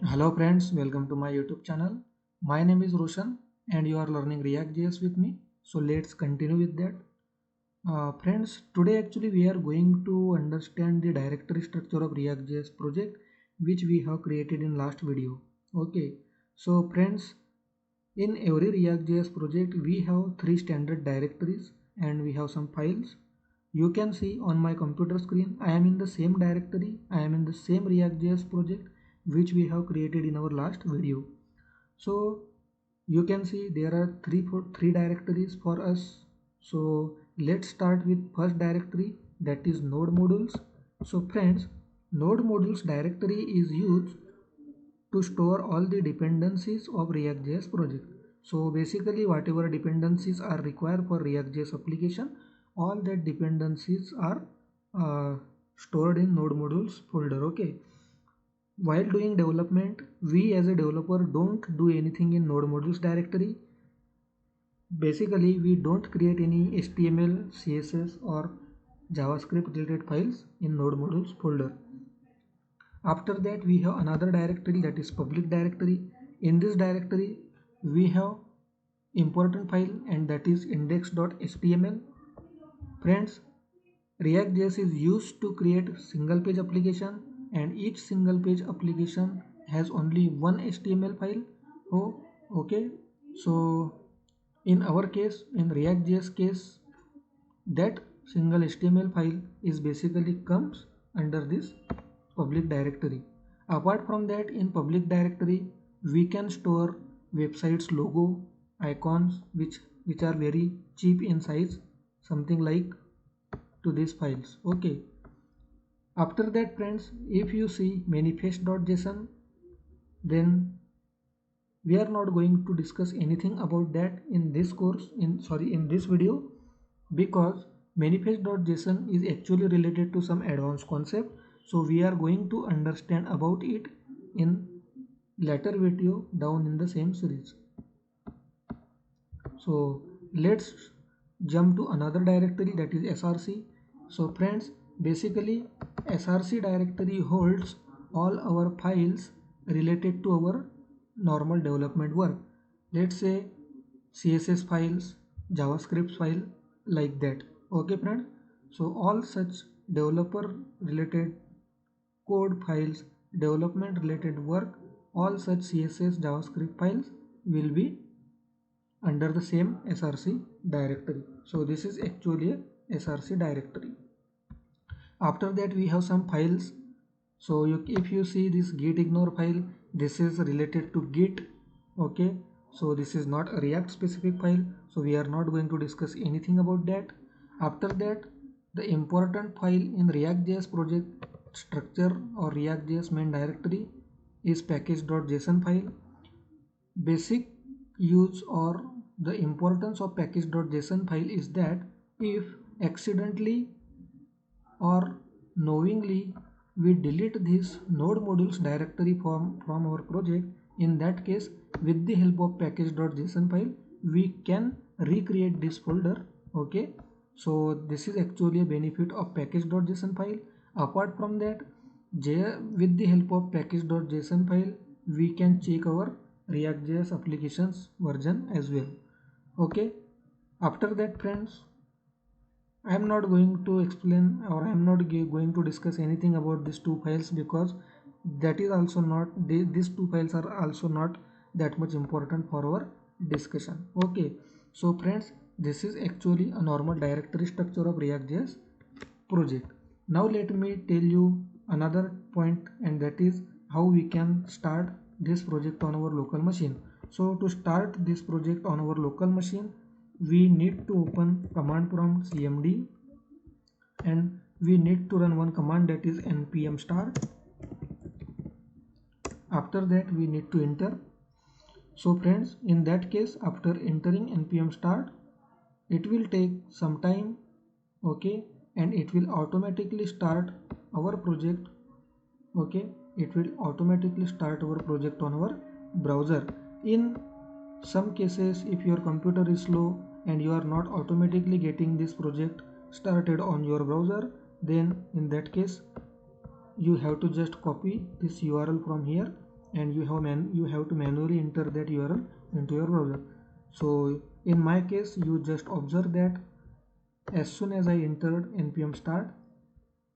Hello friends, welcome to my YouTube channel. My name is Roshan and you are learning React.js with me. So let's continue with that. Friends, today actually we are going to understand the directory structure of React.js project which we have created in last video. Okay, so friends, in every React.js project we have three standard directories and we have some files. You can see on my computer screen I am in the same directory, I am in the same React.js project which we have created in our last video. So you can see there are three directories for us. So let's start with first directory, that is node modules. So friends, node modules directory is used to store all the dependencies of React.js project. So basically whatever dependencies are required for React.js application, all that dependencies are stored in node modules folder. Okay, while doing development, we as a developer don't do anything in node modules directory. Basically we don't create any HTML, CSS or JavaScript related files in node modules folder. After that we have another directory, that is public directory. In this directory we have important file and that is index.html. Friends, React.js is used to create single page application and each single page application has only one HTML file. Oh, okay. So in our case, in React.js case, that single HTML file is basically comes under this public directory. Apart from that, in public directory we can store websites logo, icons which are very cheap in size, something like to these files. Okay, after that friends, if you see manifest.json, then we are not going to discuss anything about that in this course, in this video, because manifest.json is actually related to some advanced concept. So we are going to understand about it in later video down in the same series. So let's jump to another directory, that is src. So friends, basically src directory holds all our files related to our normal development work. Let's say css files, javascript file, like that. Okay friends, so all such developer related code files, development related work, all such css javascript files will be under the same src directory. So this is actually a src directory. After that we have some files. So if you see this git ignore file, this is related to git. Okay, so this is not a react specific file, so we are not going to discuss anything about that. After that, the important file in react.js project structure or react.js main directory is package.json file. Basic use or the importance of package.json file is that if accidentally or knowingly we delete this node modules directory from our project, in that case with the help of package.json file we can recreate this folder. Okay, so this is actually a benefit of package.json file. Apart from that, with the help of package.json file we can check our React.js applications version as well. Okay, after that friends, I am not going to explain or I am not going to discuss anything about these two files, because that is also not, these two files are also not that much important for our discussion. Okay, so friends, this is actually a normal directory structure of React.js project. Now let me tell you another point, and that is how we can start this project on our local machine. So to start this project on our local machine, we need to open command prompt cmd and we need to run one command, that is npm start. After that we need to enter. So friends, in that case after entering npm start, it will take some time. Okay, and it will automatically start our project. Okay, it will automatically start our project on our browser. In some cases, if your computer is slow and you are not automatically getting this project started on your browser, then in that case you have to just copy this URL from here and you have to manually enter that URL into your browser. So in my case, you just observe that as soon as I entered npm start,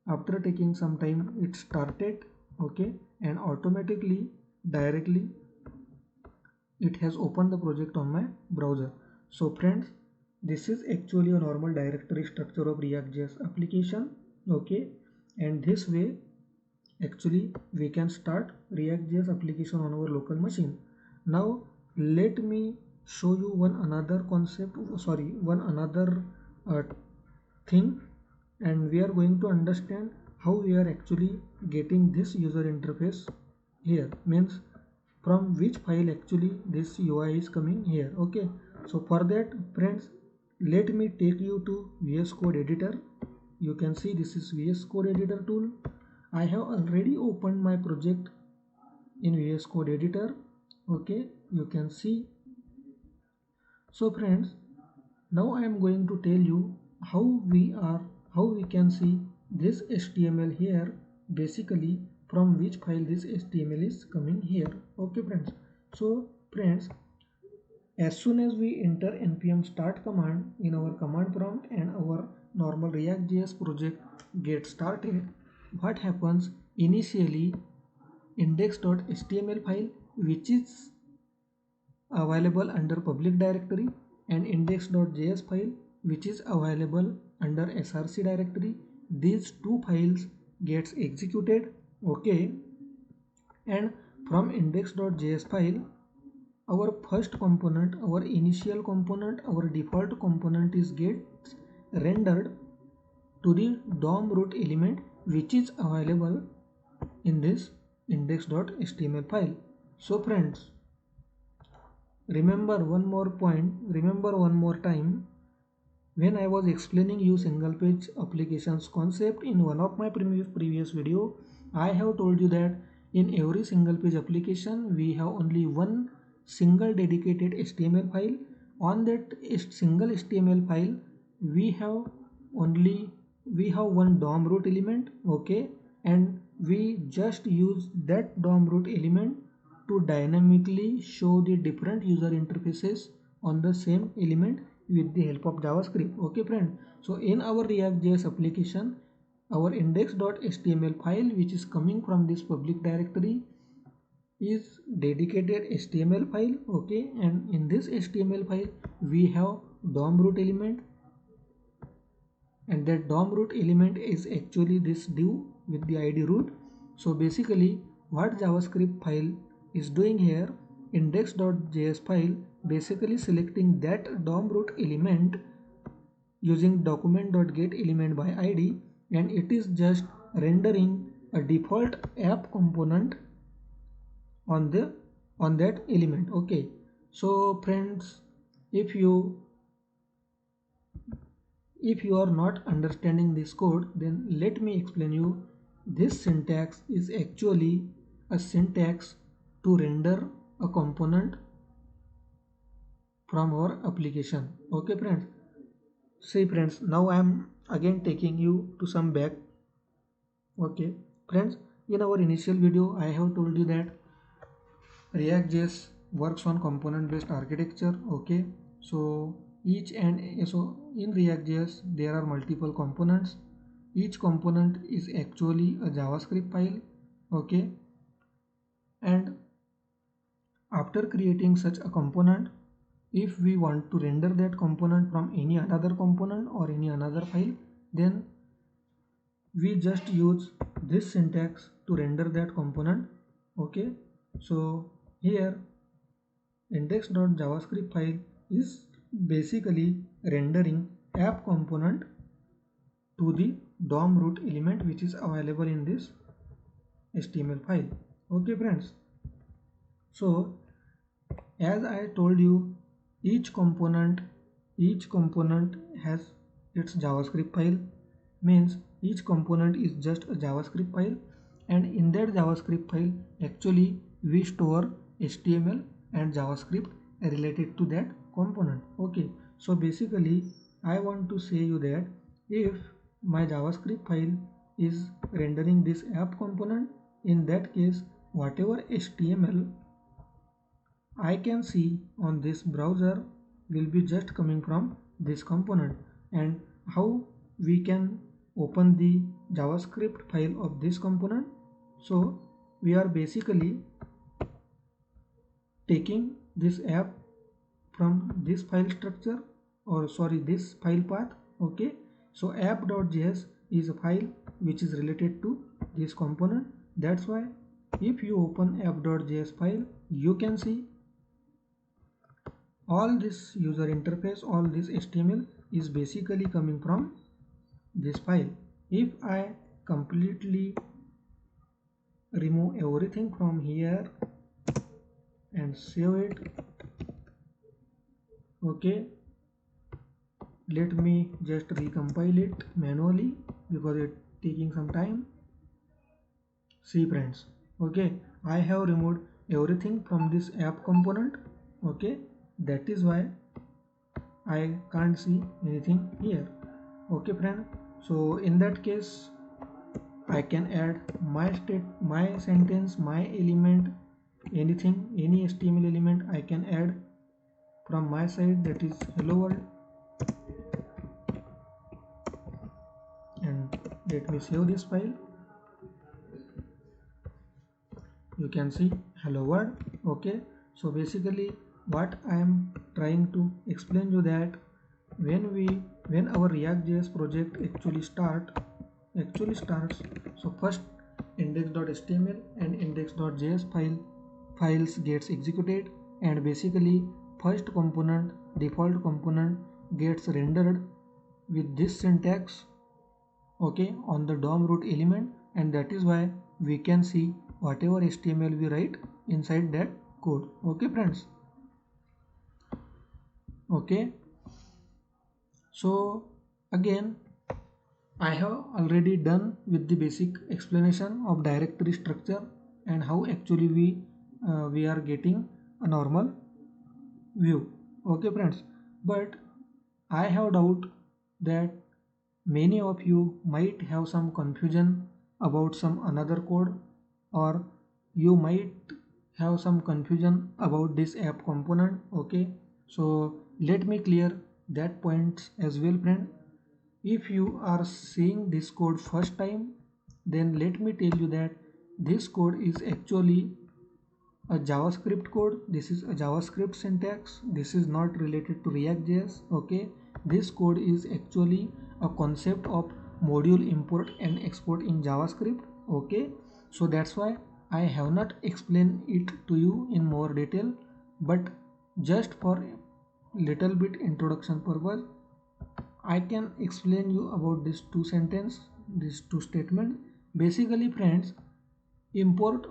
after taking some time it started, okay, and automatically directly it has opened the project on my browser. So friends, this is actually a normal directory structure of React.js application, okay, and this way actually we can start React.js application on our local machine. Now let me show you one another uh, thing, and we are going to understand how we are actually getting this user interface here, means from which file actually this UI is coming here, okay. So for that friends, let me take you to VS Code editor. You can see this is VS Code editor tool. I have already opened my project in VS Code editor, okay, you can see. So friends, now I am going to tell you how we can see this HTML here, basically from which file this HTML is coming here, okay friends. So friends, as soon as we enter npm start command in our command prompt and our normal React.js project gets started, what happens initially, index.html file which is available under public directory and index.js file which is available under src directory, these two files gets executed, okay, and from index.js file our first component, our initial component, our default component is gets rendered to the DOM root element which is available in this index.html file. So friends, remember one more time, when I was explaining you single page applications concept in one of my previous video, I have told you that in every single page application we have only one single dedicated HTML file. On that single HTML file we have one DOM root element, okay, and we just use that DOM root element to dynamically show the different user interfaces on the same element with the help of JavaScript, okay friend. So in our React.js application, our index.html file which is coming from this public directory is dedicated HTML file, okay, and in this HTML file we have DOM root element, and that DOM root element is actually this div with the id root. So basically what JavaScript file is doing here, index.js file basically selecting that DOM root element using document.getElement by id, and it is just rendering a default app component on that element, okay. So friends, if you are not understanding this code, then let me explain you. This syntax is actually a syntax to render a component from our application, okay friends. See friends, now I am again taking you to some back, okay friends. In our initial video I have told you that React.js works on component based architecture, okay. So in React.js there are multiple components. Each component is actually a JavaScript file, okay, and after creating such a component, if we want to render that component from any another component or any another file, then we just use this syntax to render that component, okay. So here index.javascript file is basically rendering app component to the DOM root element which is available in this HTML file, okay friends. So as I told you, each component has its JavaScript file, means each component is just a JavaScript file, and in that JavaScript file actually we store HTML and JavaScript related to that component, okay. So basically I want to say you that if my JavaScript file is rendering this app component, in that case whatever HTML I can see on this browser will be just coming from this component. And how we can open the JavaScript file of this component? So we are basically taking this app from this file structure, or sorry, this file path. Okay, so app.js is a file which is related to this component. That's why if you open app.js file, you can see all this user interface, all this HTML is basically coming from this file. If I completely remove everything from here and save it, okay, let me just recompile it manually because it's taking some time. See friends, okay, I have removed everything from this app component. Okay, that is why I can't see anything here. Okay friend, so in that case I can add my sentence, my element, anything, any HTML element I can add from my side, that is hello world. And let me save this file. You can see hello world. Okay, so basically what I am trying to explain you that when our React.js project actually starts, so first index.html and index.js files gets executed, and basically first component, default component, gets rendered with this syntax, okay, on the DOM root element, and that is why we can see whatever HTML we write inside that code. Okay friends, okay, so again I have already done with the basic explanation of directory structure and how actually we are getting a normal view. Okay friends, but I have doubt that many of you might have some confusion about some another code, or you might have some confusion about this app component. Okay, so let me clear that point as well friend. If you are seeing this code first time, then let me tell you that this code is actually a JavaScript code. This is a JavaScript syntax. This is not related to React.js. Okay, this code is actually a concept of module import and export in JavaScript. Okay, so that's why I have not explained it to you in more detail, but just for little bit introduction purpose, I can explain you about these two statement. Basically friends, import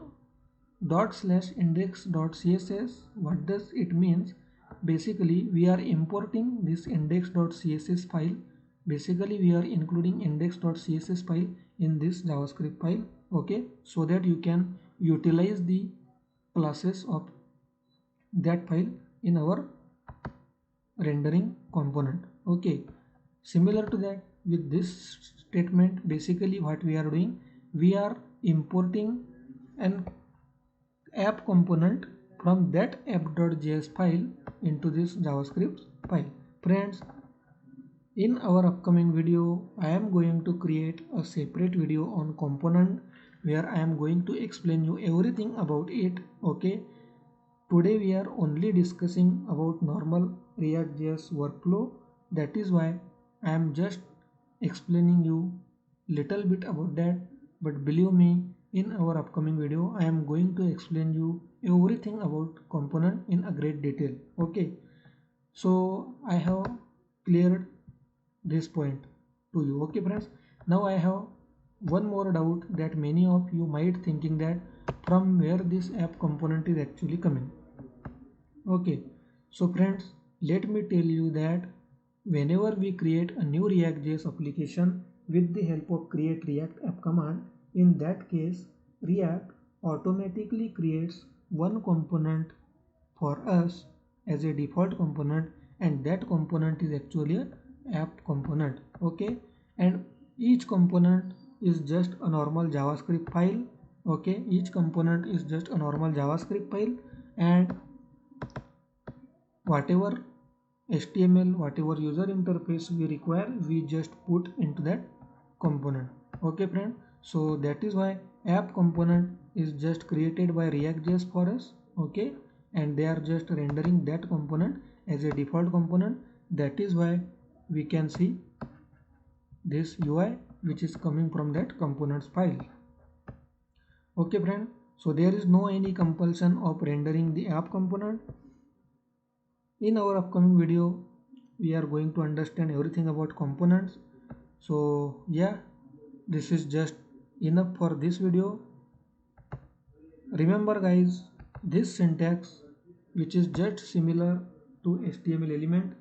./index.css, what does it means? Basically we are importing this index.css file. Basically we are including index.css file in this JavaScript file, okay, so that you can utilize the classes of that file in our rendering component. Okay, similar to that, with this statement, basically what we are doing, we are importing an app component from that app.js file into this JavaScript file. Friends, in our upcoming video, I am going to create a separate video on component where I am going to explain you everything about it. Okay, today we are only discussing about normal React.js workflow. That is why I am just explaining you little bit about that, but believe me, in our upcoming video I am going to explain you everything about component in a great detail. Okay, so I have cleared this point to you. Okay friends, now I have one more doubt that many of you might thinking that from where this app component is actually coming. Okay, so friends, let me tell you that whenever we create a new React.js application with the help of create React app command, in that case React automatically creates one component for us as a default component, and that component is actually an app component. Okay, and each component is just a normal JavaScript file. Okay, each component is just a normal JavaScript file, and whatever HTML, whatever user interface we require, we just put into that component. Okay friend, so that is why app component is just created by React.js for us. Okay, and they are just rendering that component as a default component. That is why we can see this UI which is coming from that components file. Okay friend, so there is no any compulsion of rendering the app component. In our upcoming video we are going to understand everything about components. So yeah, this is just enough for this video. Remember guys, this syntax, which is just similar to HTML element,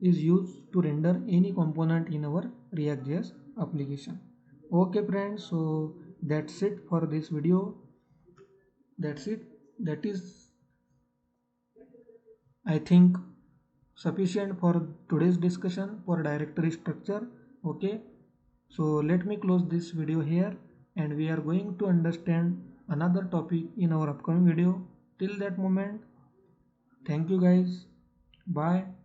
is used to render any component in our React.js application. Okay friends, so that's it for this video. That's it. That is, I think, sufficient for today's discussion for directory structure. Okay, so let me close this video here, and we are going to understand another topic in our upcoming video. Till that moment, thank you guys. Bye.